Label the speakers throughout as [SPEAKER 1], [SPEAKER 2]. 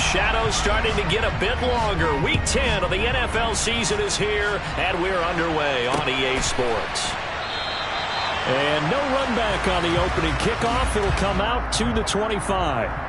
[SPEAKER 1] shadows starting to get a bit longer. Week 10 of the NFL season is here, and we're underway on EA Sports.
[SPEAKER 2] And no run back on the opening kickoff. It'll come out to the 25.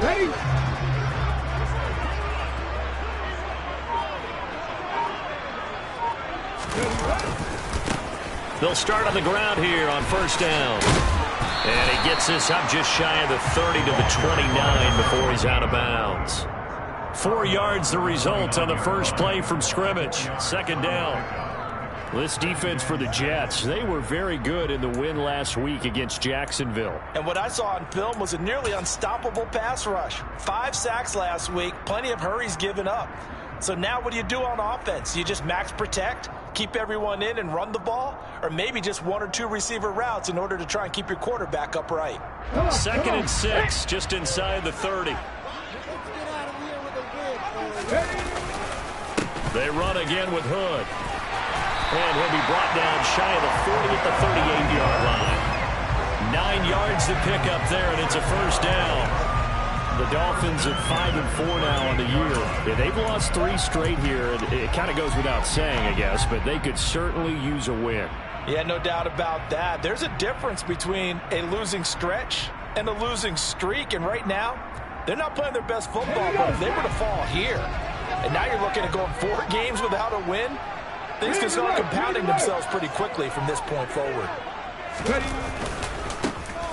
[SPEAKER 3] Ready?
[SPEAKER 1] They'll start on the ground here on first down. And he gets this up just shy of the 30 to the 29 before he's out of bounds. 4 yards the result on the first play from scrimmage. Second down. This defense for the Jets, they were very good in the win last week against Jacksonville.
[SPEAKER 4] And what I saw on film was a nearly unstoppable pass rush. 5 sacks last week, plenty of hurries given up. So now what do you do on offense? You just max protect, keep everyone in and run the ball, or maybe just 1 or 2 receiver routes in order to try and keep your quarterback upright.
[SPEAKER 1] 2nd and 6, just inside the 30. They run again with Hood. And he'll be brought down shy of the 40 at the 38-yard line. 9 yards to pick up there, and it's a first down. The Dolphins at 5-4 now on the year. Yeah, they've lost 3 straight here. It kind of goes without saying, I guess, but they could certainly use a win.
[SPEAKER 4] Yeah, no doubt about that. There's a difference between a losing stretch and a losing streak, and right now, they're not playing their best football, but if they were to fall here, and now you're looking at going 4 games without a win, things can start compounding themselves pretty quickly from this point forward.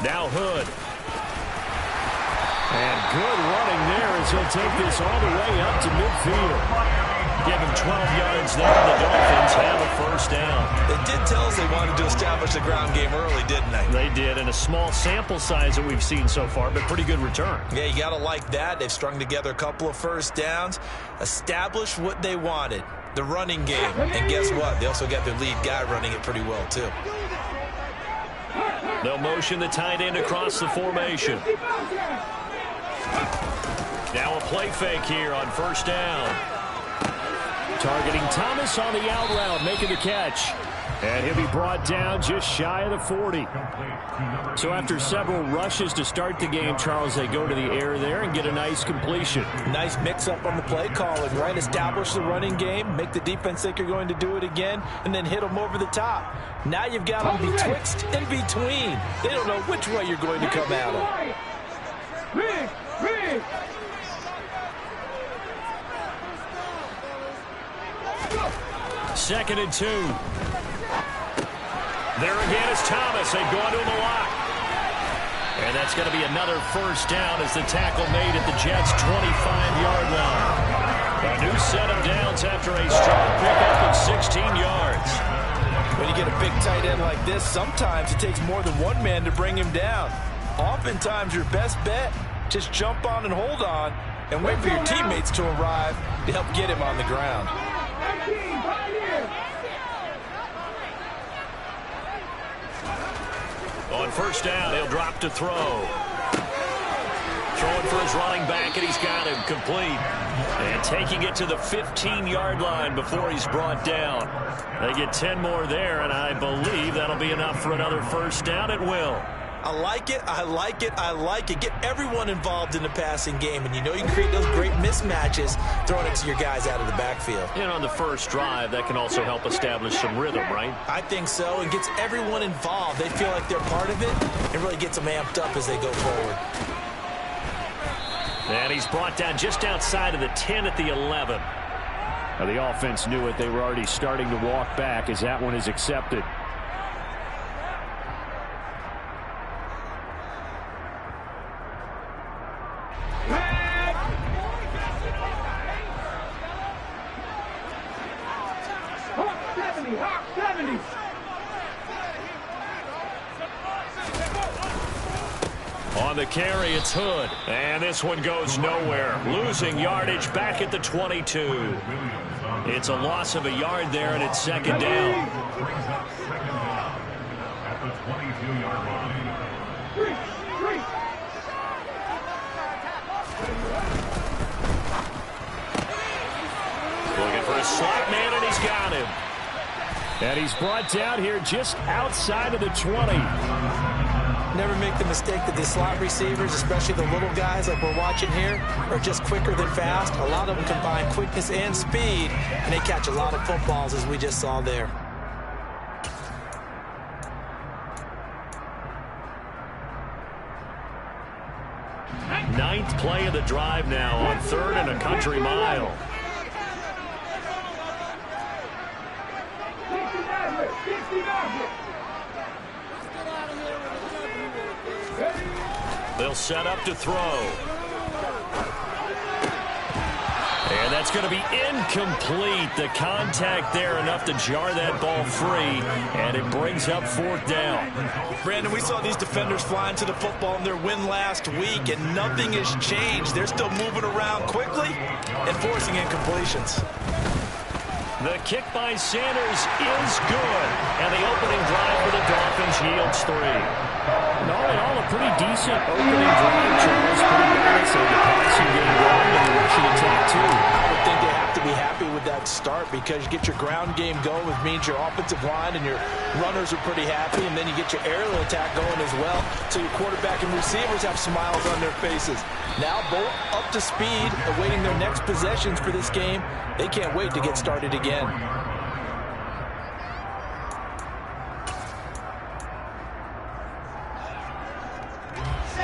[SPEAKER 1] Now Hood. And good running there as he'll take this all the way up to midfield. Give him 12 yards there. The Dolphins have a first down.
[SPEAKER 4] They did tell us they wanted to establish the ground game early, didn't they?
[SPEAKER 1] They did, and a small sample size that we've seen so far, but pretty good return.
[SPEAKER 4] Yeah, you got to like that. They've strung together a couple of first downs, established what they wanted. The running game. And guess what? They also got their lead guy running it pretty well, too.
[SPEAKER 1] They'll motion the tight end across the formation. Now a play fake here on first down. Targeting Thomas on the out route, making the catch. And he'll be brought down just shy of the 40. So after several rushes to start the game, Charles, they go to the air there and get a nice completion.
[SPEAKER 4] Nice mix-up on the play calling, right? Establish the running game, make the defense think you're going to do it again, and then hit them over the top. Now you've got them betwixt and between. They don't know which way you're going to come at them.
[SPEAKER 1] 2nd and 2. There again is Thomas. They've gone to him a lot. And that's going to be another first down as the tackle made at the Jets' 25-yard line. A new set of downs after a strong pickup of 16 yards.
[SPEAKER 4] When you get a big tight end like this, sometimes it takes more than one man to bring him down. Oftentimes, your best bet, just jump on and hold on and wait for your teammates to arrive to help get him on the ground.
[SPEAKER 1] On first down, he'll drop to throw. Throwing for his running back, and he's got him complete. And taking it to the 15-yard line before he's brought down. They get 10 more there, and I believe that'll be enough for another first down. It will.
[SPEAKER 4] I like it, I like it, I like it. Get everyone involved in the passing game, and you know you can create those great mismatches throwing it to your guys out of the backfield.
[SPEAKER 1] And on the first drive, that can also help establish some rhythm, right?
[SPEAKER 4] I think so, and gets everyone involved. They feel like they're part of it, and really gets them amped up as they go forward.
[SPEAKER 1] And he's brought down just outside of the 10 at the 11.
[SPEAKER 2] Now the offense knew it. They were already starting to walk back as that one is accepted.
[SPEAKER 1] On the carry, it's Hood. And this one goes nowhere. Losing yardage back at the 22. It's a loss of a yard there, and it's second down.
[SPEAKER 3] At the 22-yard line.
[SPEAKER 1] Looking for a slot man, and he's got him.
[SPEAKER 2] And he's brought down here just outside of the 20.
[SPEAKER 4] Never make the mistake that the slot receivers, especially the little guys like we're watching here, are just quicker than fast. A lot of them combine quickness and speed, and they catch a lot of footballs, as we just saw there.
[SPEAKER 1] Ninth play of the drive now on 3rd and a country mile. They'll set up to throw. And that's going to be incomplete. The contact there enough to jar that ball free, and it brings up 4th down.
[SPEAKER 4] Brandon, we saw these defenders flying to the football in their win last week, and nothing has changed. They're still moving around quickly and forcing incompletions.
[SPEAKER 1] The kick by Sanders is good, and the opening drive for the Dolphins yields 3.
[SPEAKER 2] And all in all, a pretty decent opening drive, Charles. Pretty balanced in the passing game going and the rushing attack, too.
[SPEAKER 4] I would think they have to be happy with that start because you get your ground game going, which means your offensive line and your runners are pretty happy, and then you get your aerial attack going as well, so your quarterback and receivers have smiles on their faces. Now both up to speed, awaiting their next possessions for this game. They can't wait to get started again.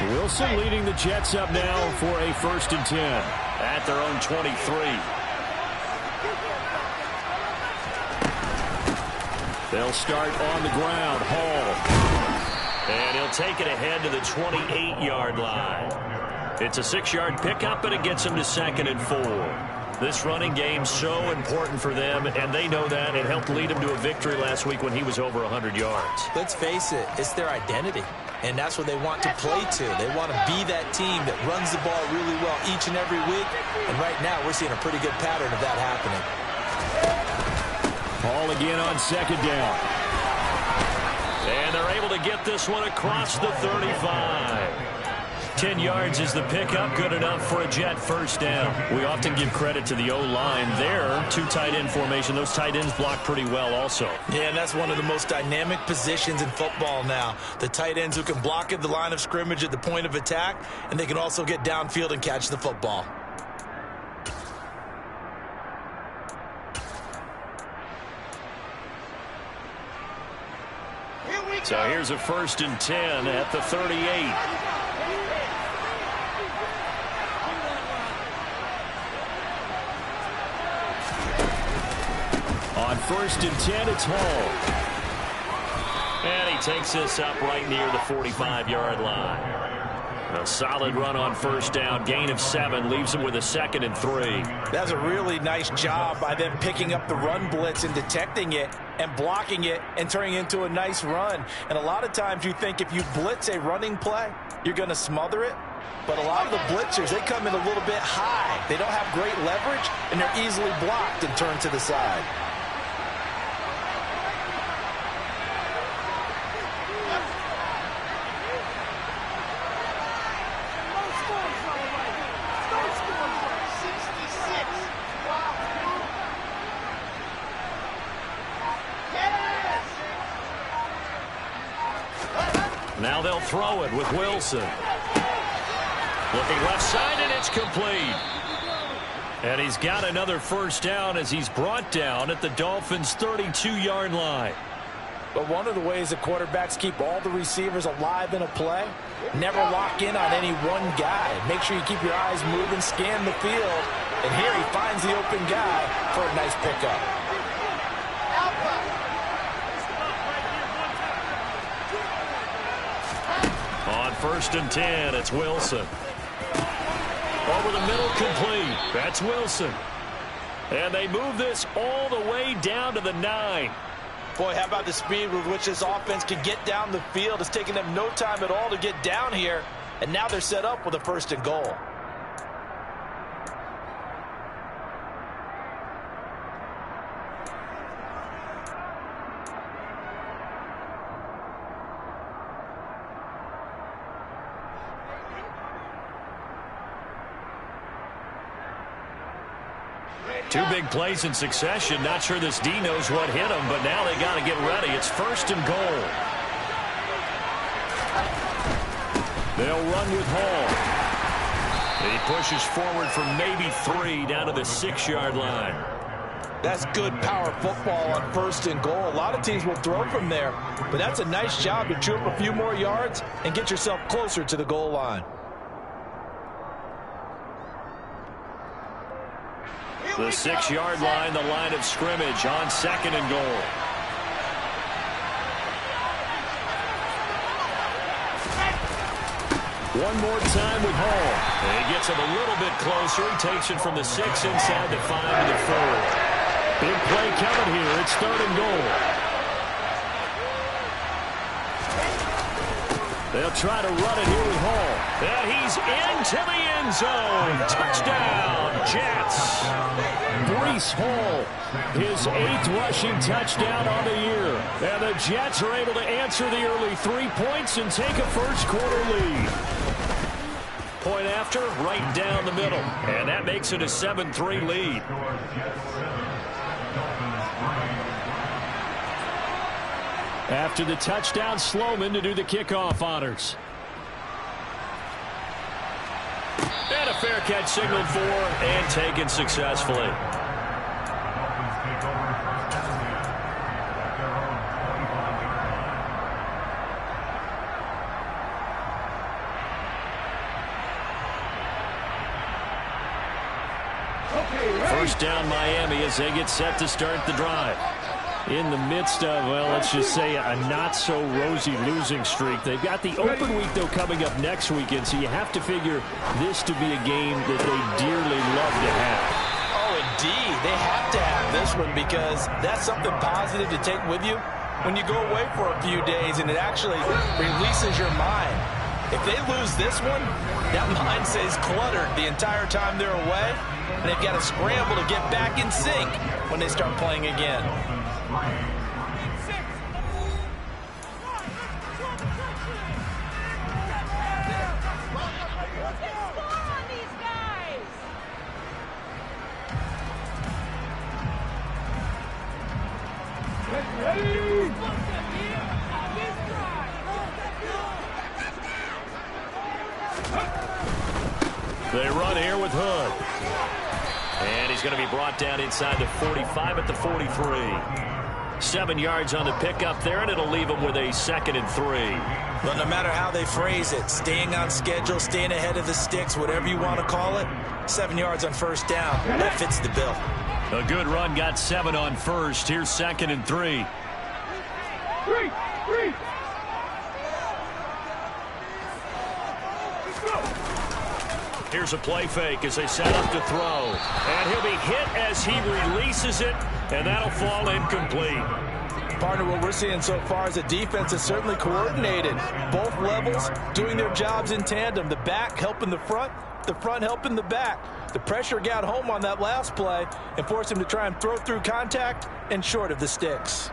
[SPEAKER 2] Wilson leading the Jets up now for a 1st and 10
[SPEAKER 1] at their own 23.
[SPEAKER 2] They'll start on the ground. Hall.
[SPEAKER 1] And he'll take it ahead to the 28-yard line. It's a 6-yard pickup, and it gets him to 2nd and 4. This running game so important for them, and they know that. It helped lead him to a victory last week when he was over 100 yards.
[SPEAKER 4] Let's face it, it's their identity, and that's what they want to play to. They want to be that team that runs the ball really well each and every week, and right now we're seeing a pretty good pattern of that happening.
[SPEAKER 2] Hall again on 2nd down.
[SPEAKER 1] And they're able to get this one across the 35. 10 yards is the pickup, good enough for a Jet 1st down.
[SPEAKER 2] We often give credit to the O-line there. 2 tight end formation. Those tight ends block pretty well also.
[SPEAKER 4] Yeah, and that's one of the most dynamic positions in football now. The tight ends who can block at the line of scrimmage at the point of attack, and they can also get downfield and catch the football.
[SPEAKER 1] So here's a 1st and 10 at the 38.
[SPEAKER 2] On 1st and 10, it's Hall.
[SPEAKER 1] And he takes this up right near the 45-yard line. A solid run on 1st down. Gain of 7 leaves him with a 2nd and 3.
[SPEAKER 4] That's a really nice job by them picking up the run blitz and detecting it and blocking it and turning it into a nice run. And a lot of times you think if you blitz a running play, you're going to smother it. But a lot of the blitzers, they come in a little bit high. They don't have great leverage, and they're easily blocked and turned to the side.
[SPEAKER 1] Now they'll throw it with Wilson. Looking left side, and it's complete. And he's got another 1st down as he's brought down at the Dolphins' 32-yard line.
[SPEAKER 4] But one of the ways the quarterbacks keep all the receivers alive in a play, never lock in on any one guy. Make sure you keep your eyes moving, scan the field. And here he finds the open guy for a nice pickup.
[SPEAKER 1] On 1st and 10, it's Wilson. Over the middle, complete. That's Wilson. And they move this all the way down to the 9.
[SPEAKER 4] Boy, how about the speed with which this offense can get down the field? It's taking them no time at all to get down here. And now they're set up with a 1st and goal.
[SPEAKER 1] Two big plays in succession. Not sure this D knows what hit him, but now they got to get ready. It's 1st and goal. They'll run with Hall. And he pushes forward for maybe 3 down to the 6-yard line.
[SPEAKER 4] That's good power football on 1st and goal. A lot of teams will throw from there, but that's a nice job to chew up a few more yards and get yourself closer to the goal line.
[SPEAKER 1] The 6-yard line, the line of scrimmage on 2nd and goal. One more time with Hall. And he gets him a little bit closer. He takes it from the 6 inside the 5 to the 4. Big play coming here. It's 3rd and goal. They'll try to run it here with Hall. And he's into the end zone. Touchdown, Jets. Breece Hall, his 8th rushing touchdown on the year. And the Jets are able to answer the early 3 points and take a 1st quarter lead. Point after, right down the middle. And that makes it a 7-3 lead. After the touchdown, Sloman to do the kickoff honors. And a fair catch signaled for and taken successfully. First down Miami as they get set to start the drive. In the midst of, well, let's just say a not-so-rosy losing streak. They've got the open week, though, coming up next weekend, so you have to figure this to be a game that they dearly love to have.
[SPEAKER 4] Oh, indeed. They have to have this one because that's something positive to take with you when you go away for a few days, and it actually releases your mind. If they lose this one, that mind stays cluttered the entire time they're away, and they've got to scramble to get back in sync when they start playing again.
[SPEAKER 1] They run here with Hood. And he's going to be brought down inside the 45 at the 43. 7 yards on the pickup there, and it'll leave him with a 2nd and 3.
[SPEAKER 4] But no matter how they phrase it, staying on schedule, staying ahead of the sticks, whatever you want to call it, 7 yards on 1st down, that fits the bill.
[SPEAKER 1] A good run, got 7 on 1st. Here's 2nd and 3. Here's a play fake as they set up to throw. And he'll be hit as he releases it, and that'll fall incomplete.
[SPEAKER 4] Partner, what we're seeing so far is the defense is certainly coordinated. Both levels doing their jobs in tandem. The back helping the front helping the back. The pressure got home on that last play and forced him to try and throw through contact and short of the sticks.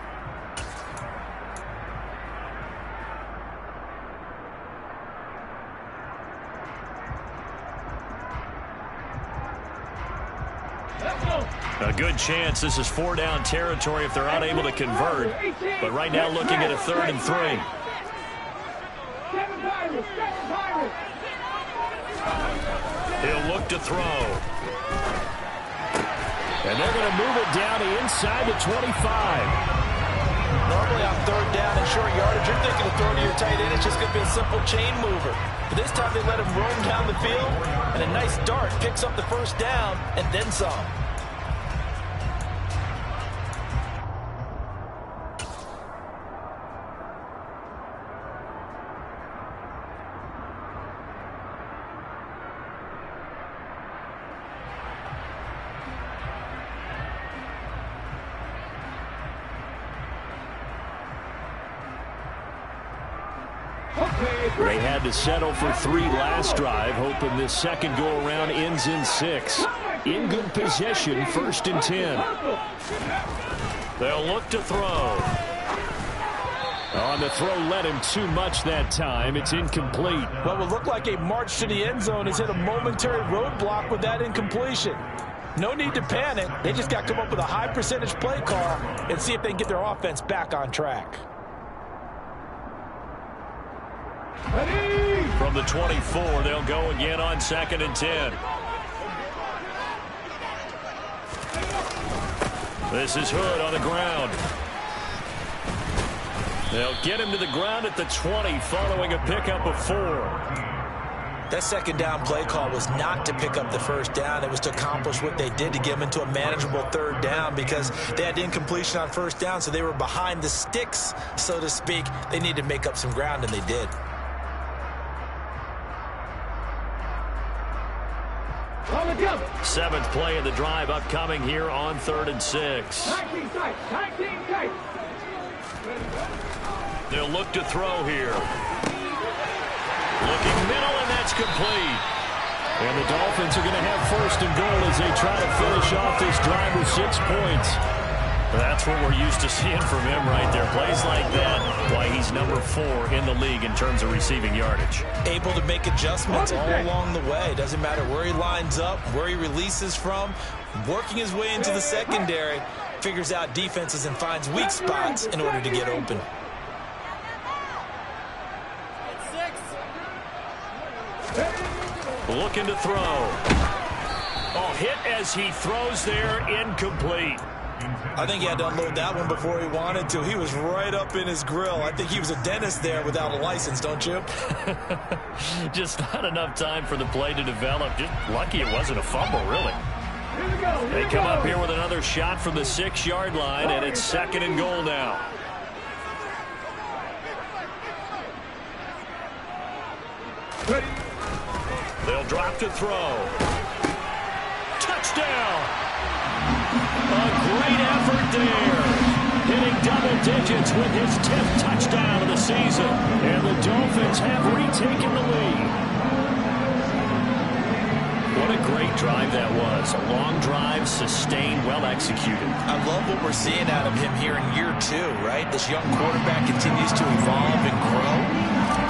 [SPEAKER 1] A good chance this is 4-down territory if they're unable to convert. But right now looking at a 3rd and 3. He'll look to throw. And they're going to move it down to inside the 25.
[SPEAKER 4] Normally on 3rd down and short yardage, you're thinking of throwing to your tight end. It's just going to be a simple chain mover. But this time they let him roam down the field, and a nice dart picks up the 1st down and then some.
[SPEAKER 1] They had to settle for 3 last drive, hoping this second go-around ends in 6. In good position, 1st and 10. They'll look to throw. On the throw, led him too much that time. It's incomplete.
[SPEAKER 4] What would look like a march to the end zone has hit a momentary roadblock with that incompletion. No need to panic. They just got to come up with a high percentage play call and see if they can get their offense back on track.
[SPEAKER 1] From the 24, they'll go again on 2nd and 10. This is Hood on the ground. They'll get him to the ground at the 20 following a pickup of 4.
[SPEAKER 4] That second down play call was not to pick up the first down. It was to accomplish what they did, to get them into a manageable 3rd down, because they had incompletion on 1st down, so they were behind the sticks, so to speak. They needed to make up some ground, and they did.
[SPEAKER 1] Seventh play of the drive upcoming here on 3rd and 6. They'll look to throw here. Looking middle, and that's complete. And the Dolphins are going to have 1st and goal as they try to finish off this drive with 6 points. That's what we're used to seeing from him right there. Plays like that, why he's number 4 in the league in terms of receiving yardage.
[SPEAKER 4] Able to make adjustments all along the way. Doesn't matter where he lines up, where he releases from. Working his way into the secondary. Figures out defenses and finds weak spots in order to get open.
[SPEAKER 1] Looking to throw. Oh, hit as he throws there, incomplete.
[SPEAKER 4] I think he had to unload that one before he wanted to. He was right up in his grill. I think he was a dentist there without a license, don't you?
[SPEAKER 1] Just not enough time for the play to develop. Just lucky it wasn't a fumble, really. They come up here with another shot from the 6-yard line, and it's 2nd and goal now. They'll drop to throw. Touchdown! A great effort there. Hitting double digits with his 10th touchdown of the season. And the Dolphins have retaken the lead. What a great drive that was. A long drive, sustained, well executed.
[SPEAKER 4] I love what we're seeing out of him here in year 2, right? This young quarterback continues to evolve and grow.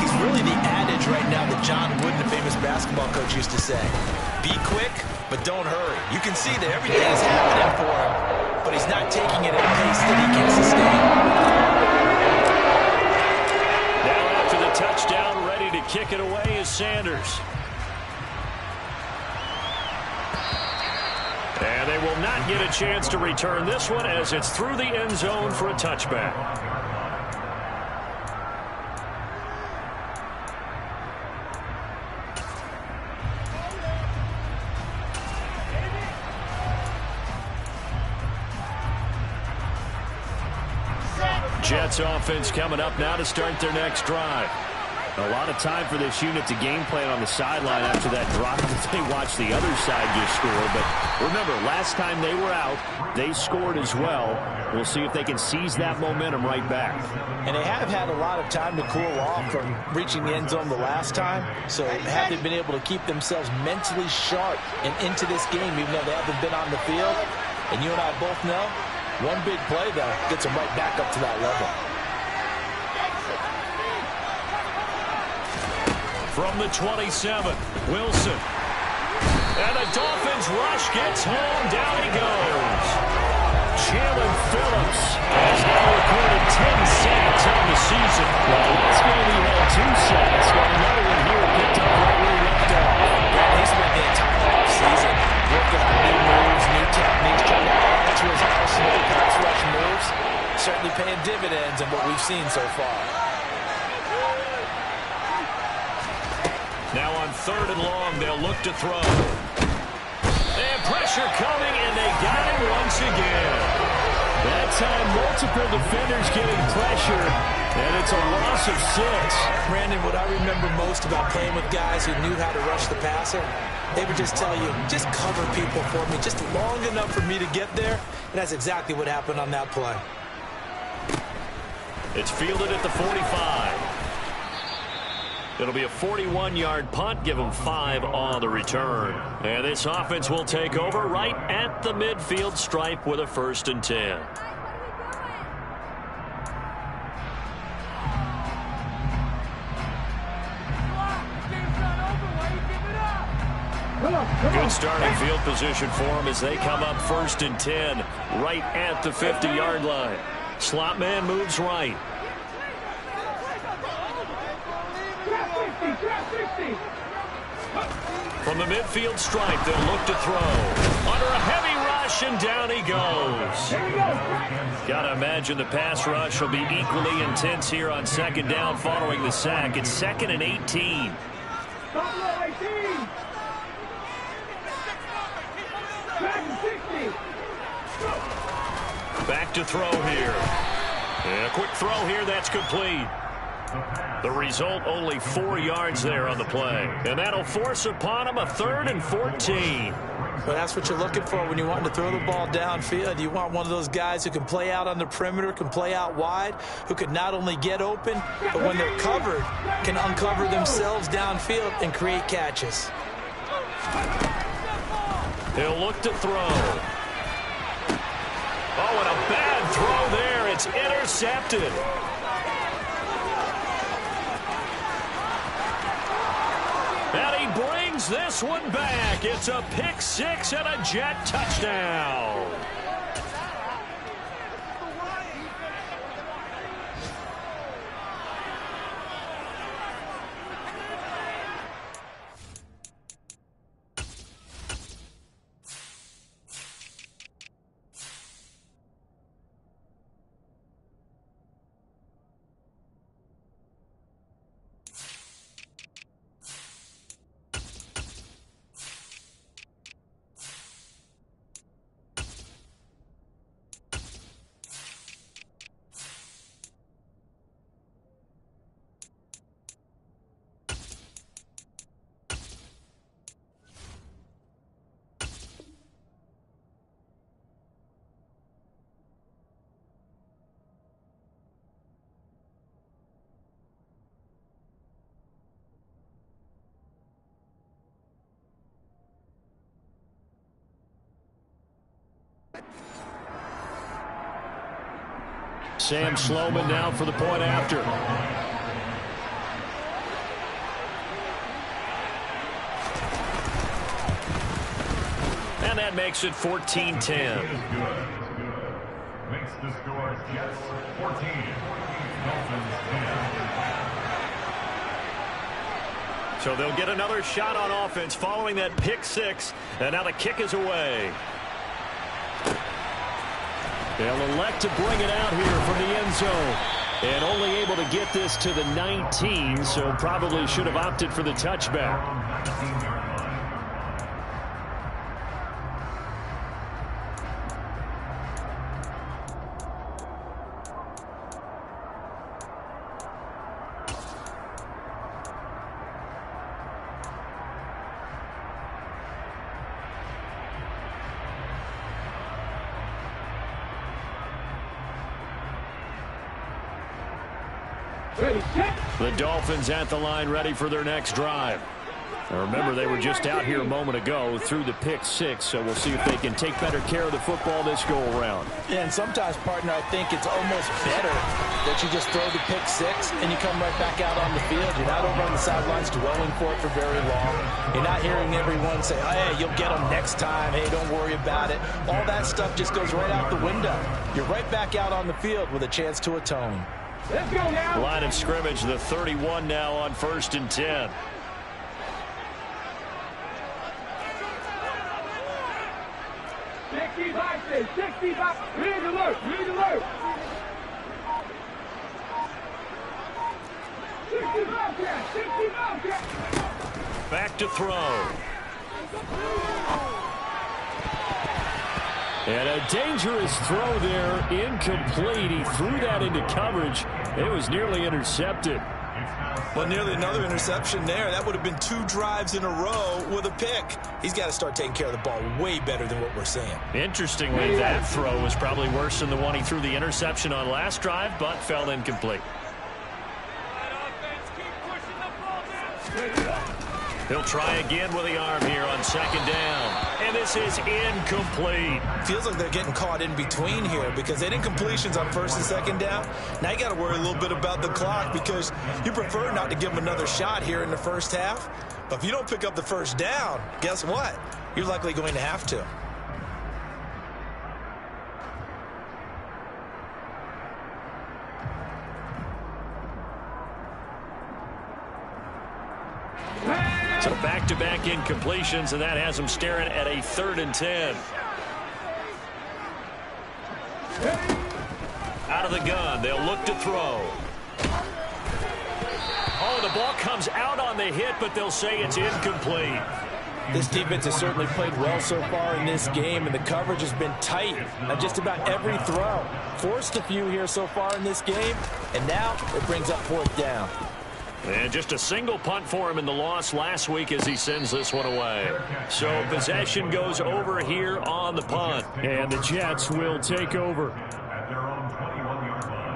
[SPEAKER 4] He's really the adage right now that John Wooden, the famous basketball coach, used to say. Be quick, but don't hurry. You can see that everything is happening for him, but he's not taking it at a pace that he can sustain.
[SPEAKER 1] Now after the touchdown, ready to kick it away is Sanders. And they will not get a chance to return this one as it's through the end zone for a touchback. Jets offense coming up now to start their next drive. A lot of time for this unit to game plan on the sideline after that drop that they watched the other side just score. But remember, last time they were out, they scored as well. We'll see if they can seize that momentum right back.
[SPEAKER 4] And they have had a lot of time to cool off from reaching the end zone the last time. So have they been able to keep themselves mentally sharp and into this game, even though they haven't been on the field? And you and I both know, one big play, though, gets them right back up to that level.
[SPEAKER 1] From the 27, Wilson. And the Dolphins rush gets home. Down he goes. Jalen Phillips has now recorded 10 sacks on the season. Well, last game he had 2 sacks. Got another one here picked up right where he left off.
[SPEAKER 4] Yeah, he's spent the entire offseason working on new moves, new techniques, trying to add to his arsenal of pass rush moves. Certainly paying dividends in what we've seen so far.
[SPEAKER 1] Now on 3rd and long, they'll look to throw. And pressure coming, and they got him once again. That time, multiple defenders getting pressure, and it's a loss of 6.
[SPEAKER 4] Brandon, what I remember most about playing with guys who knew how to rush the passer, they would just tell you, just cover people for me, just long enough for me to get there, and that's exactly what happened on that play.
[SPEAKER 1] It's fielded at the 45. It'll be a 41-yard punt. Give them 5 on the return. And this offense will take over right at the midfield stripe with a 1st and 10. Good starting field position for them as they come up 1st and 10 right at the 50-yard line. Slot man moves right. From the midfield stripe, they'll look to throw. Under a heavy rush, and down he goes. Gotta imagine the pass rush will be equally intense here on 2nd down following the sack. It's 2nd and 18. Back to throw here. And a quick throw here, that's complete. The result, only 4 yards there on the play. And that'll force upon him a 3rd and 14.
[SPEAKER 4] Well, that's what you're looking for when you want to throw the ball downfield. You want one of those guys who can play out on the perimeter, can play out wide, who can not only get open, but when they're covered, can uncover themselves downfield and create catches.
[SPEAKER 1] He'll look to throw. Oh, and a bad throw there. It's intercepted. And he brings this one back. It's a pick 6 and a Jet touchdown. Sam Sloman now for the point after. And that makes it 14-10.
[SPEAKER 3] Makes the score Jets 14, Dolphins 10.
[SPEAKER 1] So they'll get another shot on offense following that pick 6. And now the kick is away. They'll elect to bring it out here from the end zone. And only able to get this to the 19, so probably should have opted for the touchback. The Dolphins at the line ready for their next drive. Now remember, they were just out here a moment ago through the pick 6, so we'll see if they can take better care of the football this go-around.
[SPEAKER 4] Yeah, and sometimes, partner, I think it's almost better that you just throw the pick 6 and you come right back out on the field. You're not over on the sidelines dwelling for it for very long. You're not hearing everyone say, oh, hey, you'll get them next time. Hey, don't worry about it. All that stuff just goes right out the window. You're right back out on the field with a chance to atone.
[SPEAKER 5] Let's go now.
[SPEAKER 1] Line of scrimmage, the 31 now on 1st and 10.
[SPEAKER 5] Read alert. Read alert. 65 catch. 65 catch.
[SPEAKER 1] Back to throw. And a dangerous throw there, incomplete. He threw that into coverage. It was nearly intercepted.
[SPEAKER 4] Well, nearly another interception there. That would have been 2 drives in a row with a pick. He's got to start taking care of the ball way better than what we're seeing.
[SPEAKER 1] Interestingly, that throw was probably worse than the one he threw the interception on last drive, but fell incomplete. He'll try again with the arm here on second down. And this is incomplete.
[SPEAKER 4] Feels like they're getting caught in between here because they didn't completions on first and second down. Now you got to worry a little bit about the clock because you prefer not to give them another shot here in the first half. But if you don't pick up the first down, guess what? You're likely going to have to.
[SPEAKER 1] So back-to-back incompletions, and that has them staring at a 3rd and 10. Out of the gun, they'll look to throw. Oh, the ball comes out on the hit, but they'll say it's incomplete.
[SPEAKER 4] This defense has certainly played well so far in this game, and the coverage has been tight on just about every throw. Forced a few here so far in this game, and now it brings up 4th down.
[SPEAKER 1] And just a single punt for him in the loss last week as he sends this one away. So possession goes over here on the punt.
[SPEAKER 2] And the Jets will take over.
[SPEAKER 3] At their own 21-yard line.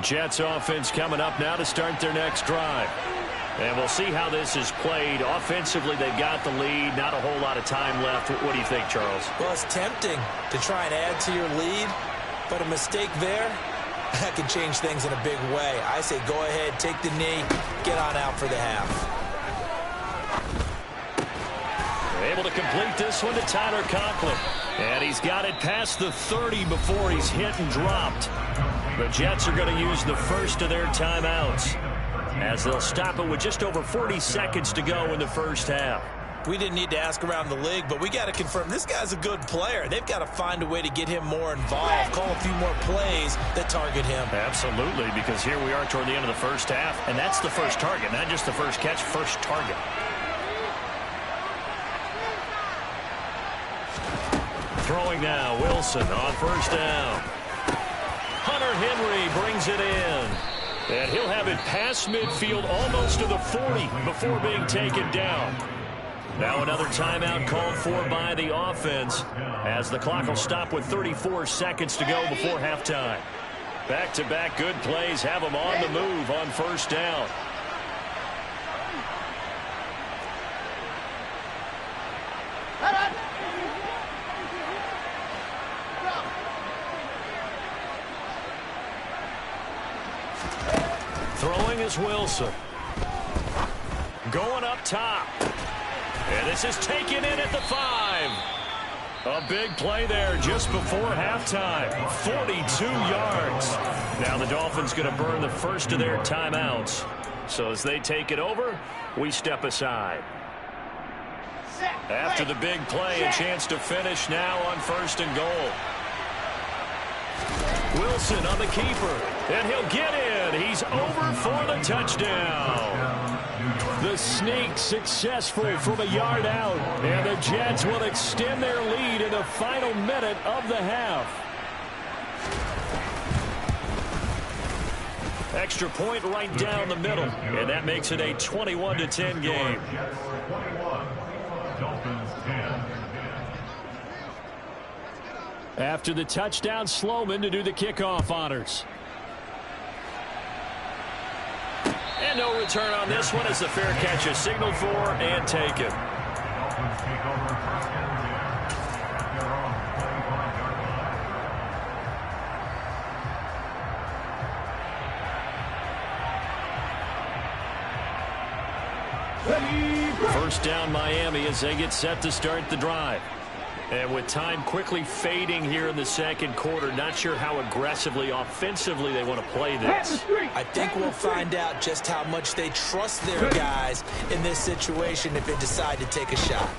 [SPEAKER 1] Jets offense coming up now to start their next drive. And we'll see how this is played. Offensively, they've got the lead. Not a whole lot of time left. What do you think, Charles?
[SPEAKER 4] Well, it's tempting to try and add to your lead, but a mistake there, that can change things in a big way. I say go ahead, take the knee, get on out for the half.
[SPEAKER 1] Able to complete this one to Tyler Conklin. And he's got it past the 30 before he's hit and dropped. The Jets are going to use the first of their timeouts as they'll stop it with just over 40 seconds to go in the first half.
[SPEAKER 4] We didn't need to ask around the league, but we got to confirm this guy's a good player. They've got to find a way to get him more involved, call a few more plays that target him.
[SPEAKER 1] Absolutely, because here we are toward the end of the first half, and that's the first target, not just the first catch, first target. Throwing now, Wilson on first down. Hunter Henry brings it in. And he'll have it past midfield almost to the 40 before being taken down. Now another timeout called for by the offense as the clock will stop with 34 seconds to go before halftime. Back-to-back good plays have them on the move on first down. Throwing is Wilson. Going up top. And this is taken in at the 5. A big play there just before halftime. 42 yards. Now the Dolphins going to burn the first of their timeouts. So as they take it over, we step aside. After the big play, a chance to finish now on first and goal. Wilson on the keeper, and he'll get in. He's over for the touchdown. The sneak successful from a yard out, and the Jets will extend their lead in the final minute of the half. Extra point right down the middle, and that makes it a 21-10 game.
[SPEAKER 2] After the touchdown, Sloman to do the kickoff honors.
[SPEAKER 1] And no return on this one as the fair catch is signaled for and taken. First down Miami as they get set to start the drive. And with time quickly fading here in the second quarter, not sure how aggressively, offensively they want to play this.
[SPEAKER 4] I think we'll find out just how much they trust their guys in this situation if they decide to take a shot.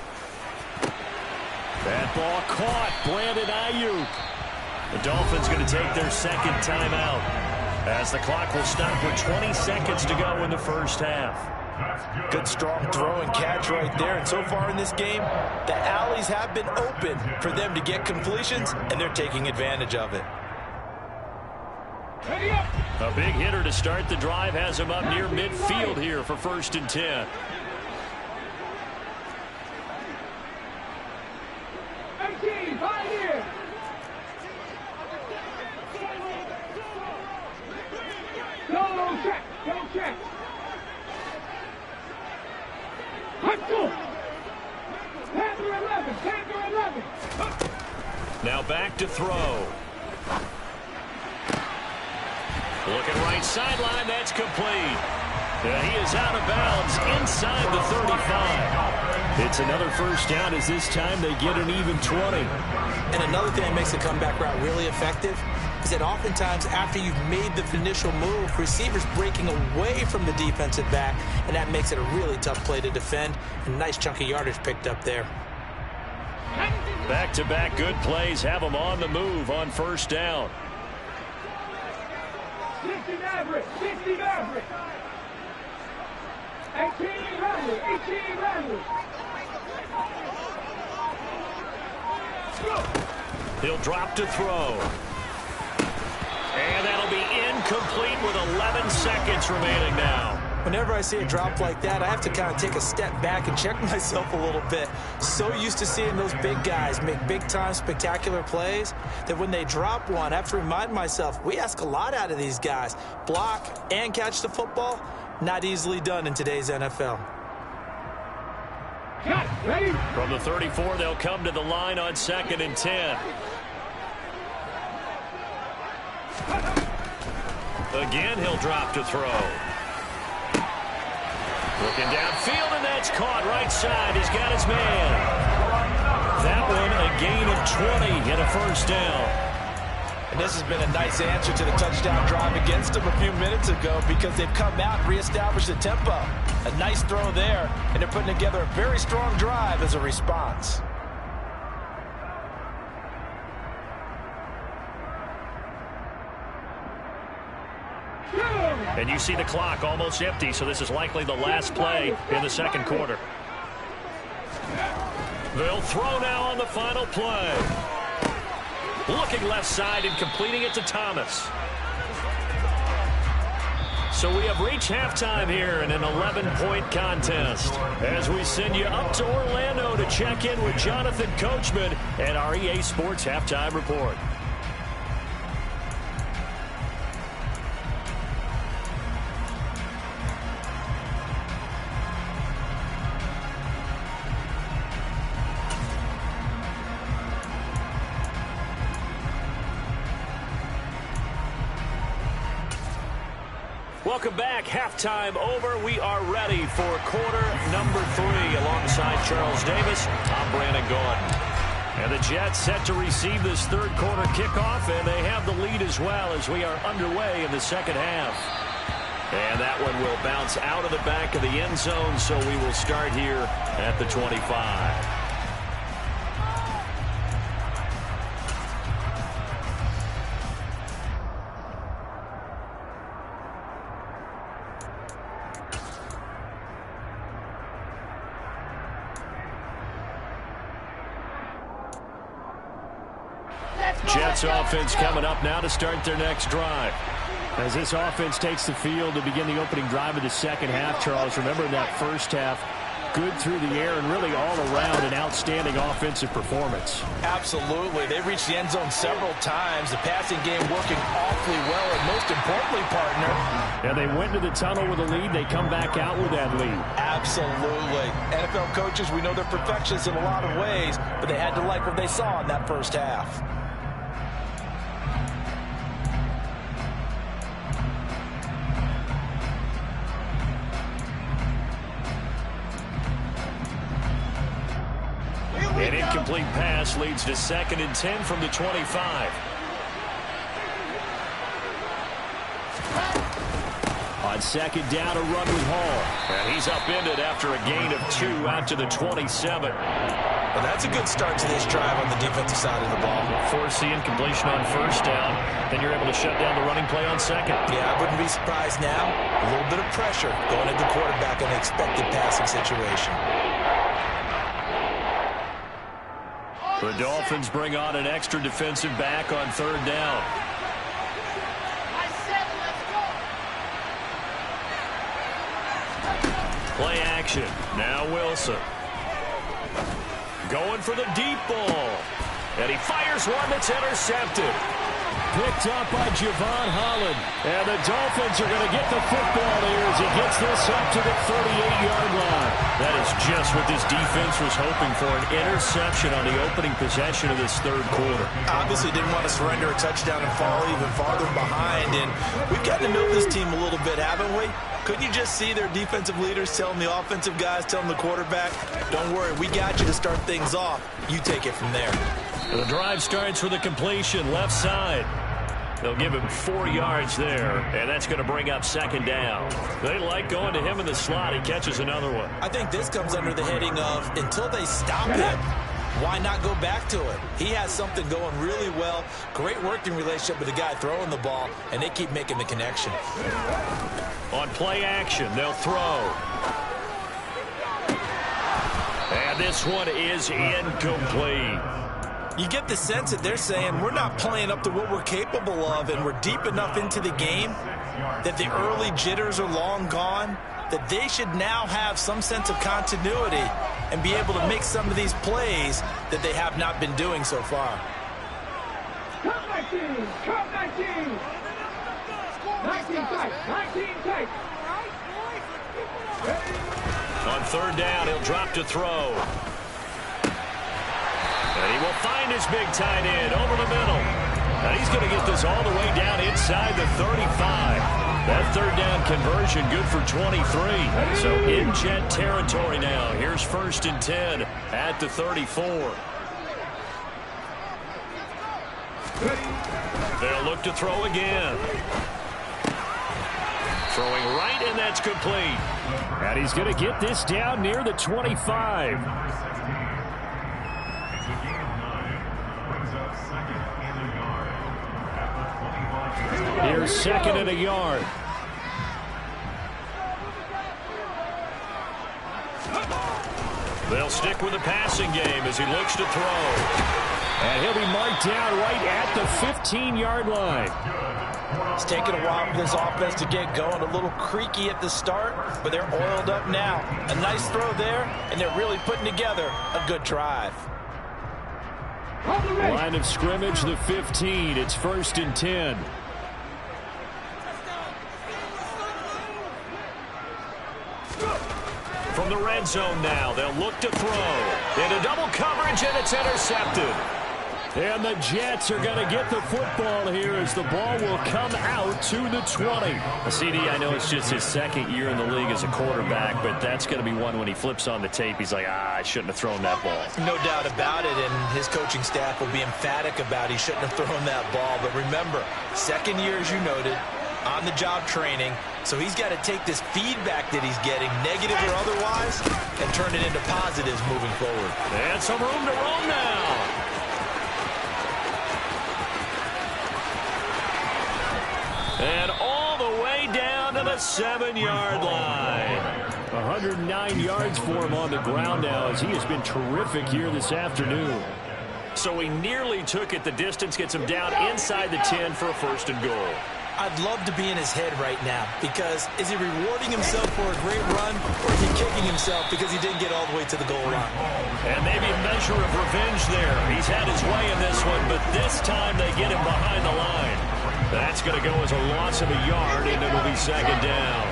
[SPEAKER 1] That ball caught. Brandon Ayuk. The Dolphins going to take their second timeout as the clock will stop with 20 seconds to go in the first half.
[SPEAKER 4] Good strong throw and catch right there. And so far in this game, the alleys have been open for them to get completions, and they're taking advantage of it.
[SPEAKER 5] Ready up.
[SPEAKER 1] A big hitter to start the drive has him up near midfield here for 1st and 10.
[SPEAKER 5] 18, right here. Go check, go check. Panther 11, Panther 11.
[SPEAKER 1] Now back to throw. Looking right sideline, that's complete. He is out of bounds inside the 35. It's another 1st down as this time they get an even 20.
[SPEAKER 4] And another thing that makes the comeback route really effective is that oftentimes after you've made the initial move, receivers breaking away from the defensive back, and that makes it a really tough play to defend. A nice chunk of yardage picked up there.
[SPEAKER 1] Back-to-back good plays have them on the move on 1st down.
[SPEAKER 5] 60 average, 60 average. 18 average, 18 average.
[SPEAKER 1] He'll drop to throw. And that'll be incomplete with 11 seconds remaining now.
[SPEAKER 4] Whenever I see a drop like that, I have to kind of take a step back and check myself a little bit. So used to seeing those big guys make big-time spectacular plays that when they drop one, I have to remind myself, we ask a lot out of these guys. Block and catch the football, not easily done in today's NFL.
[SPEAKER 5] Ready?
[SPEAKER 1] From the 34, they'll come to the line on 2nd and 10. Again, he'll drop to throw. Looking downfield, and that's caught right side. He's got his man. That one, a gain of 20 and a 1st down.
[SPEAKER 4] And this has been a nice answer to the touchdown drive against them a few minutes ago because they've come out and reestablished the tempo. A nice throw there, and they're putting together a very strong drive as a response.
[SPEAKER 1] And you see the clock almost empty, so this is likely the last play in the 2nd quarter. They'll throw now on the final play. Looking left side and completing it to Thomas. So we have reached halftime here in an 11-point contest. As we send you up to Orlando to check in with Jonathan Coachman and our EA Sports Halftime Report. Welcome back. Halftime over. We are ready for quarter number 3. Alongside Charles Davis, I'm Brandon Gordon. And the Jets set to receive this 3rd quarter kickoff, and they have the lead as well as we are underway in the 2nd half. And that one will bounce out of the back of the end zone, so we will start here at the 25. Jets offense coming up now to start their next drive.
[SPEAKER 2] As this offense takes the field to begin the opening drive of the 2nd half, Charles, remember in that 1st half, good through the air and really all around an outstanding offensive performance.
[SPEAKER 4] Absolutely. They reached the end zone several times. The passing game working awfully well, and most importantly, partner.
[SPEAKER 2] Yeah, they went to the tunnel with a lead. They come back out with that lead.
[SPEAKER 4] Absolutely. NFL coaches, we know they're perfectionists in a lot of ways, but they had to like what they saw in that 1st half.
[SPEAKER 1] An incomplete pass leads to 2nd and 10 from the 25.
[SPEAKER 2] On 2nd down, a run with Hall.
[SPEAKER 1] And he's upended after a gain of 2 out to the 27.
[SPEAKER 4] Well, that's a good start to this drive on the defensive side of the ball.
[SPEAKER 1] Force the incompletion on 1st down. Then you're able to shut down the running play on 2nd.
[SPEAKER 4] Yeah, I wouldn't be surprised now. A little bit of pressure going at the quarterback in an expected passing situation.
[SPEAKER 1] The Dolphins bring on an extra defensive back on 3rd down. Play action. Now Wilson. Going for the deep ball. And he fires one that's intercepted.
[SPEAKER 2] Picked up by Javon Holland. And the Dolphins are going to get the football here as he gets this up to the 38-yard line.
[SPEAKER 1] That is just what this defense was hoping for, an interception on the opening possession of this third quarter.
[SPEAKER 4] Obviously didn't want to surrender a touchdown and fall even farther behind. And we've gotten to know this team a little bit, haven't we? Couldn't you just see their defensive leaders telling the offensive guys, telling the quarterback, don't worry, we got you to start things off. You take it from there.
[SPEAKER 1] The drive starts with a completion left side. They'll give him 4 yards there, and that's going to bring up second down. They like going to him in the slot. He catches another one.
[SPEAKER 4] I think this comes under the heading of until they stop him, why not go back to it? He has something going really well, great working relationship with the guy throwing the ball, and they keep making the connection.
[SPEAKER 1] On play action, they'll throw. And this one is incomplete.
[SPEAKER 4] You get the sense that they're saying we're not playing up to what we're capable of, and we're deep enough into the game that the early jitters are long gone, that they should now have some sense of continuity and be able to make some of these plays that they have not been doing so far.
[SPEAKER 5] Come 19! Come 19! 19 tight! 19 tight!
[SPEAKER 1] On third down, he'll drop to throw. And he will find his big tight end over the middle. And he's going to get this all the way down inside the 35. That third down conversion good for 23. So in Jet territory now. Here's 1st and 10 at the 34. They'll look to throw again. Throwing right, and that's complete.
[SPEAKER 2] And he's going to get this down near the 25. Here's 2nd and a yard.
[SPEAKER 1] They'll stick with the passing game as he looks to throw.
[SPEAKER 2] And he'll be marked down right at the 15-yard line.
[SPEAKER 4] It's taken a while for this offense to get going. A little creaky at the start, but they're oiled up now. A nice throw there, and they're really putting together a good drive.
[SPEAKER 2] Line of scrimmage, the 15. It's 1st and 10.
[SPEAKER 1] From the red zone now, they'll look to throw. Into double coverage, and it's intercepted.
[SPEAKER 2] And the Jets are going to get the football here as the ball will come out to the 20.
[SPEAKER 1] CD, I know it's just his 2nd year in the league as a quarterback, but that's going to be one when he flips on the tape. He's like, I shouldn't have thrown that ball.
[SPEAKER 4] No doubt about it, and his coaching staff will be emphatic about he shouldn't have thrown that ball. But remember, 2nd year, as you noted, on-the-job training, so he's got to take this feedback that he's getting, negative or otherwise, and turn it into positives moving forward.
[SPEAKER 1] And some room to roam now. And all the way down to the 7-yard line.
[SPEAKER 2] 109 yards for him on the ground now as he has been terrific here this afternoon.
[SPEAKER 1] So he nearly took it the distance, gets him down inside the 10 for a 1st and goal.
[SPEAKER 4] I'd love to be in his head right now because is he rewarding himself for a great run or is he kicking himself because he didn't get all the way to the goal line?
[SPEAKER 1] And maybe a measure of revenge there. He's had his way in this one, but this time they get him behind the line. That's going to go as a loss of a yard, and it'll be 2nd down.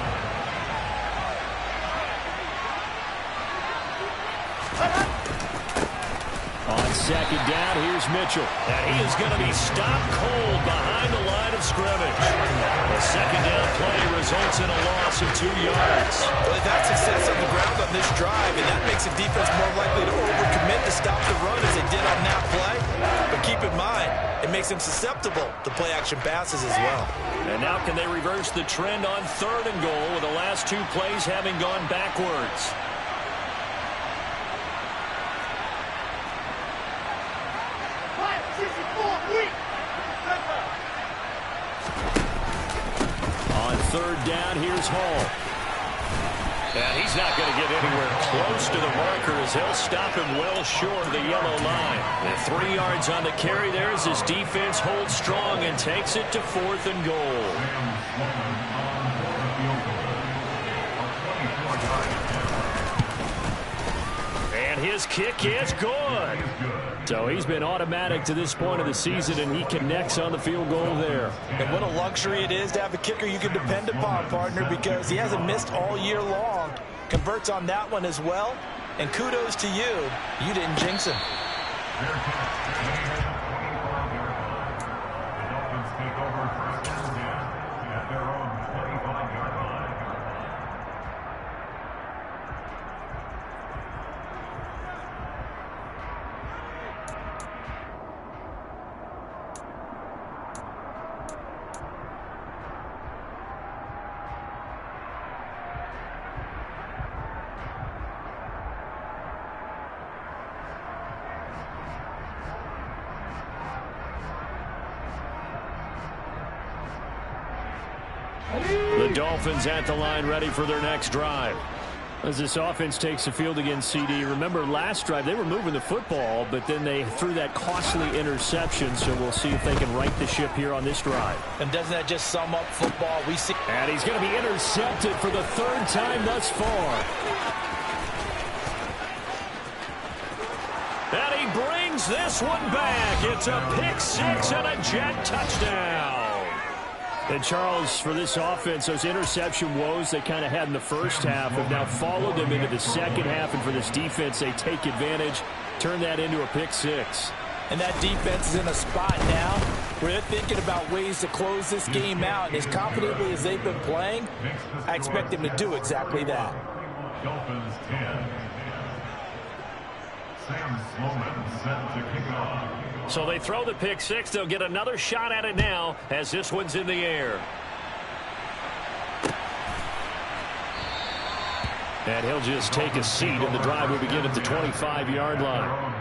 [SPEAKER 2] On 2nd down, here's Mitchell.
[SPEAKER 1] And he is going to be stopped cold behind the line of scrimmage. The 2nd down play results in a loss of 2 yards.
[SPEAKER 4] Well, they've had success on the ground on this drive, and that makes the defense more likely to overcommit to stop the run as they did on that play. But keep in mind, it makes them susceptible to play-action passes as well.
[SPEAKER 1] And now can they reverse the trend on 3rd and goal with the last 2 plays having gone backwards?
[SPEAKER 2] On 3rd down, here's Hall.
[SPEAKER 1] And he's not going to get anywhere close to the marker as he'll stop him well short of the yellow line. And 3 yards on the carry there as his defense holds strong and takes it to 4th and goal. His kick is good.
[SPEAKER 2] So he's been automatic to this point of the season, and he connects on the field goal there.
[SPEAKER 4] And what a luxury it is to have a kicker you can depend upon, partner, because he hasn't missed all year long. Converts on that one as well. And kudos to you. You didn't jinx him.
[SPEAKER 3] The Dolphins take over first and 10 at their own 25-yard line.
[SPEAKER 2] The Dolphins at the line, ready for their next drive. As this offense takes the field against CD, remember last drive they were moving the football, but then they threw that costly interception, so we'll see if they can right the ship here on this drive.
[SPEAKER 4] And doesn't that just sum up football? We see.
[SPEAKER 2] And he's going to be intercepted for the third time thus far.
[SPEAKER 1] And he brings this one back. It's a pick six and a jet touchdown.
[SPEAKER 2] And Charles, for this offense, those interception woes they kind of had in the first half have now followed them into the second half. And for this defense, they take advantage, turn that into a pick six.
[SPEAKER 4] And that defense is in a spot now where they're thinking about ways to close this game out. And as confidently as they've been playing, I expect them to do exactly that.
[SPEAKER 3] Dolphins 10. Sam Sloman set to kick off.
[SPEAKER 1] So they throw the pick six. They'll get another shot at it now as this one's in the air.
[SPEAKER 2] And he'll just take a seat, and the drive will begin at the 25-yard line.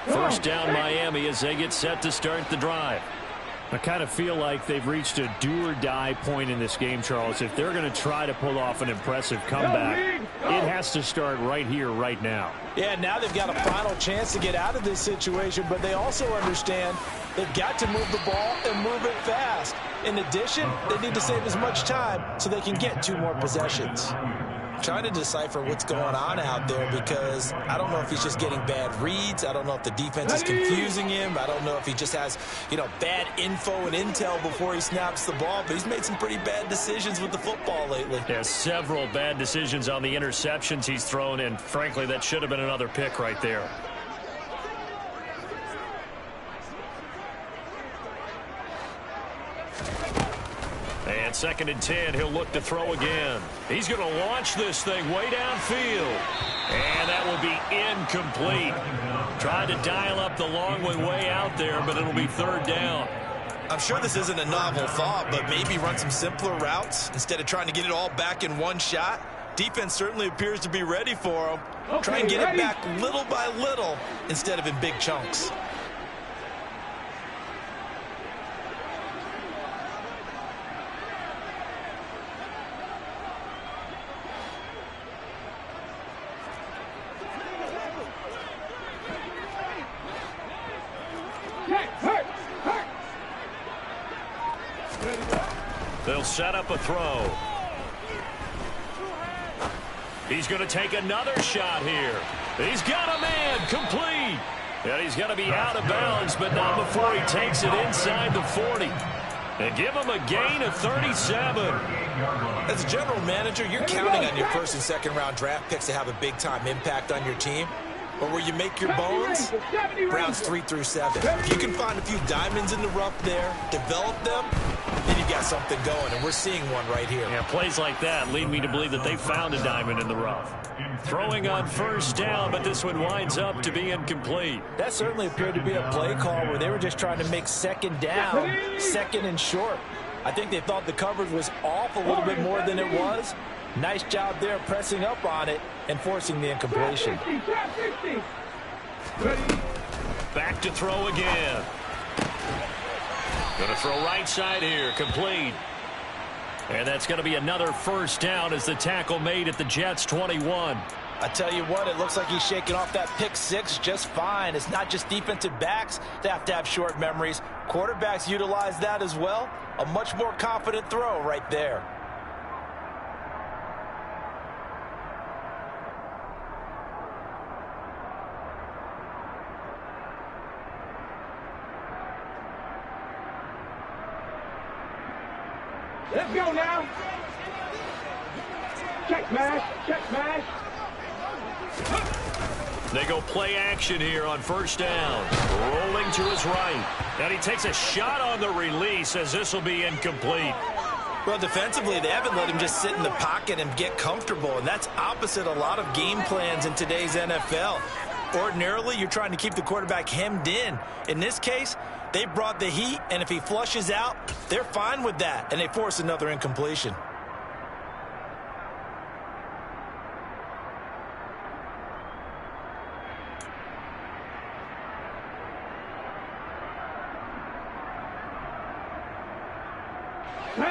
[SPEAKER 1] First down Miami as they get set to start the drive.
[SPEAKER 2] I kind of feel like they've reached a do-or-die point in this game, Charles. If they're going to try to pull off an impressive comeback, it has to start right here, right now.
[SPEAKER 4] Yeah, now they've got a final chance to get out of this situation, but they also understand they've got to move the ball and move it fast. In addition, they need to save as much time so they can get 2 more possessions. Trying to decipher what's going on out there because I don't know if he's just getting bad reads. I don't know if the defense is confusing him. I don't know if he just has, bad info and intel before he snaps the ball. But he's made some pretty bad decisions with the football lately.
[SPEAKER 1] Yeah, several bad decisions on the interceptions he's thrown, and frankly, that should have been another pick right there. And 2nd and 10, he'll look to throw again. He's going to launch this thing way downfield. And that will be incomplete. Tried to dial up the long one way out there, but it'll be 3rd down.
[SPEAKER 4] I'm sure this isn't a novel thought, but maybe run some simpler routes instead of trying to get it all back in one shot. Defense certainly appears to be ready for him. Try and get it back little by little instead of in big chunks.
[SPEAKER 1] They'll set up a throw. He's going to take another shot here. He's got a man, complete. And he's going to be out of bounds, but not before he takes it inside the 40. And give him a gain of 37.
[SPEAKER 4] As a general manager, you're counting on your 1st and 2nd round draft picks to have a big-time impact on your team. But where you make your bones, rounds 3 through 7. If you can find a few diamonds in the rough there, develop them, then you've got something going, and we're seeing one right here.
[SPEAKER 1] Yeah, plays like that lead me to believe that they found a diamond in the rough. Throwing on 1st down, but this one winds up to be incomplete.
[SPEAKER 4] That certainly appeared to be a play call where they were just trying to make 2nd down, 2nd and short. I think they thought the coverage was off a little bit more than it was. Nice job there pressing up on it and forcing the incompletion.
[SPEAKER 1] Back to throw again. Going to throw right side here, complete. And that's going to be another first down as the tackle made at the Jets' 21.
[SPEAKER 4] I tell you what, it looks like he's shaking off that pick six just fine. It's not just defensive backs that have short memories. Quarterbacks utilize that as well. A much more confident throw right there.
[SPEAKER 5] Let's go now. Check mash, check mash.
[SPEAKER 1] They go play action here on first down. Rolling to his right. And he takes a shot on the release as this will be incomplete.
[SPEAKER 4] Well, defensively, they haven't let him just sit in the pocket and get comfortable, and that's opposite a lot of game plans in today's NFL. Ordinarily, you're trying to keep the quarterback hemmed in. In this case, they brought the heat, and if he flushes out, they're fine with that, and they force another incompletion.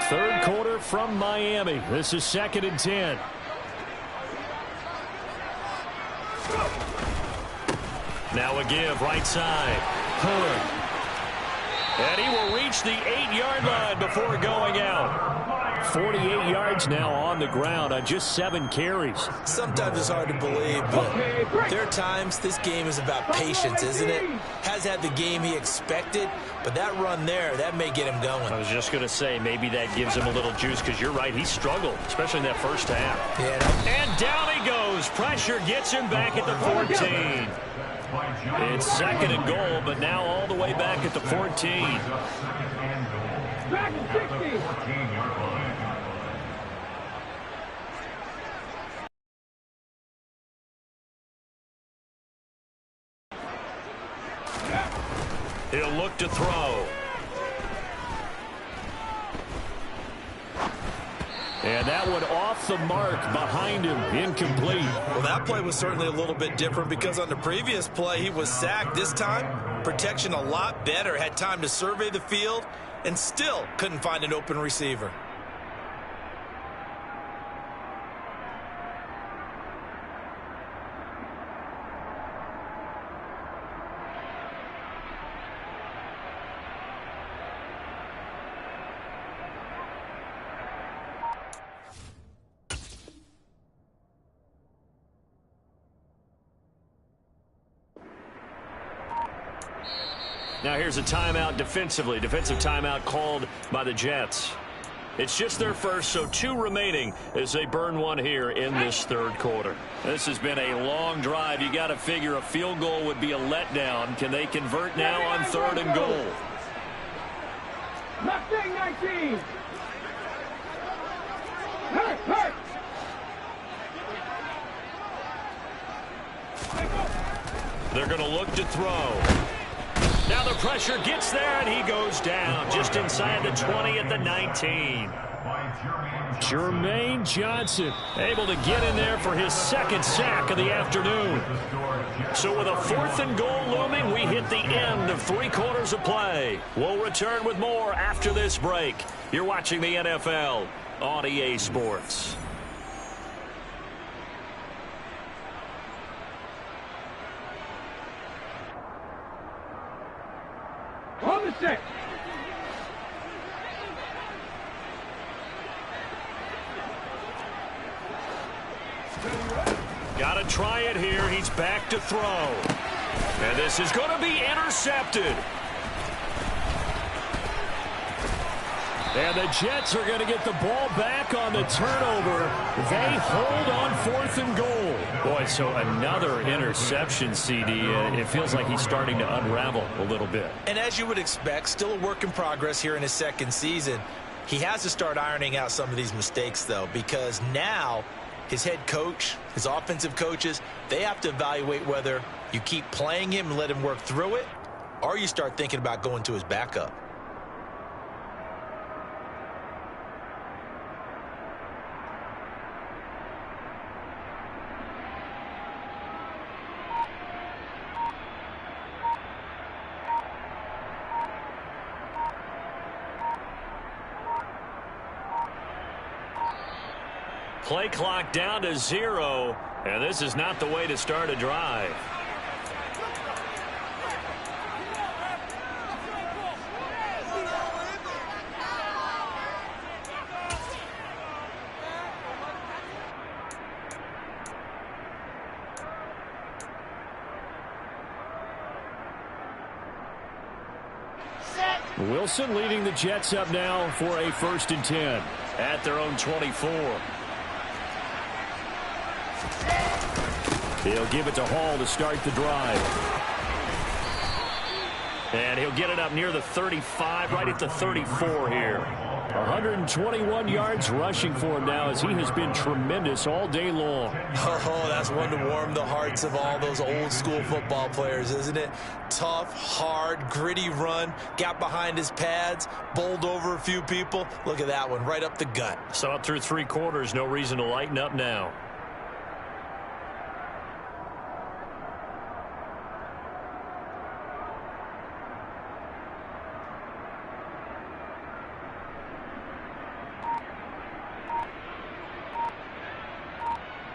[SPEAKER 1] Third quarter from Miami. This is 2nd and 10. Now a give, right side. Hood. And he will reach the 8-yard line before going out. 48 yards now on the ground on just 7 carries.
[SPEAKER 4] Sometimes it's hard to believe, but there are times this game is about patience, isn't it? Has had the game he expected, but that run there, that may get him going.
[SPEAKER 1] I was just going to say, maybe that gives him a little juice, because you're right, he struggled, especially in that first half.
[SPEAKER 4] Yeah.
[SPEAKER 1] And down he goes. Pressure gets him back at the 14. It's 2nd and goal, but now all the way back at the 14.
[SPEAKER 5] Back at 60.
[SPEAKER 1] He'll look to throw. And that one off the mark behind him, incomplete.
[SPEAKER 4] Well, that play was certainly a little bit different because on the previous play, he was sacked. This time, protection a lot better. Had time to survey the field and still couldn't find an open receiver.
[SPEAKER 1] Now here's a timeout defensively. Defensive timeout called by the Jets. It's just their first, so 2 remaining as they burn one here in this third quarter. This has been a long drive. You got to figure a field goal would be a letdown. Can they convert now on 3rd and goal?
[SPEAKER 5] Mustang 19. Hurt.
[SPEAKER 1] They're going to look to throw. Now the pressure gets there, and he goes down just inside the 20 at the 19. Jermaine Johnson able to get in there for his 2nd sack of the afternoon. So with a 4th and goal looming, we hit the end of 3 quarters of play. We'll return with more after this break. You're watching the NFL on EA Sports.
[SPEAKER 5] On the 6.
[SPEAKER 1] Got to try it here. He's back to throw. And this is going to be intercepted. And the Jets are going to get the ball back on the turnover. They hold on 4th and goal. Boy, so another interception, CD. It feels like he's starting to unravel a little bit.
[SPEAKER 4] And as you would expect, still a work in progress here in his 2nd season. He has to start ironing out some of these mistakes, though, because now his head coach, his offensive coaches, they have to evaluate whether you keep playing him and let him work through it, or you start thinking about going to his backup.
[SPEAKER 1] Play clock down to 0, and this is not the way to start a drive.
[SPEAKER 2] Wilson leading the Jets up now for a 1st and 10
[SPEAKER 1] at their own 24.
[SPEAKER 2] He'll give it to Hall to start the drive.
[SPEAKER 1] And he'll get it up near the 35, right at the 34 here.
[SPEAKER 2] 121 yards rushing for him now as he has been tremendous all day long.
[SPEAKER 4] Oh, that's one to warm the hearts of all those old school football players, isn't it? Tough, hard, gritty run, got behind his pads, bowled over a few people. Look at that one, right up the gut.
[SPEAKER 1] So up through 3 quarters, no reason to lighten up now.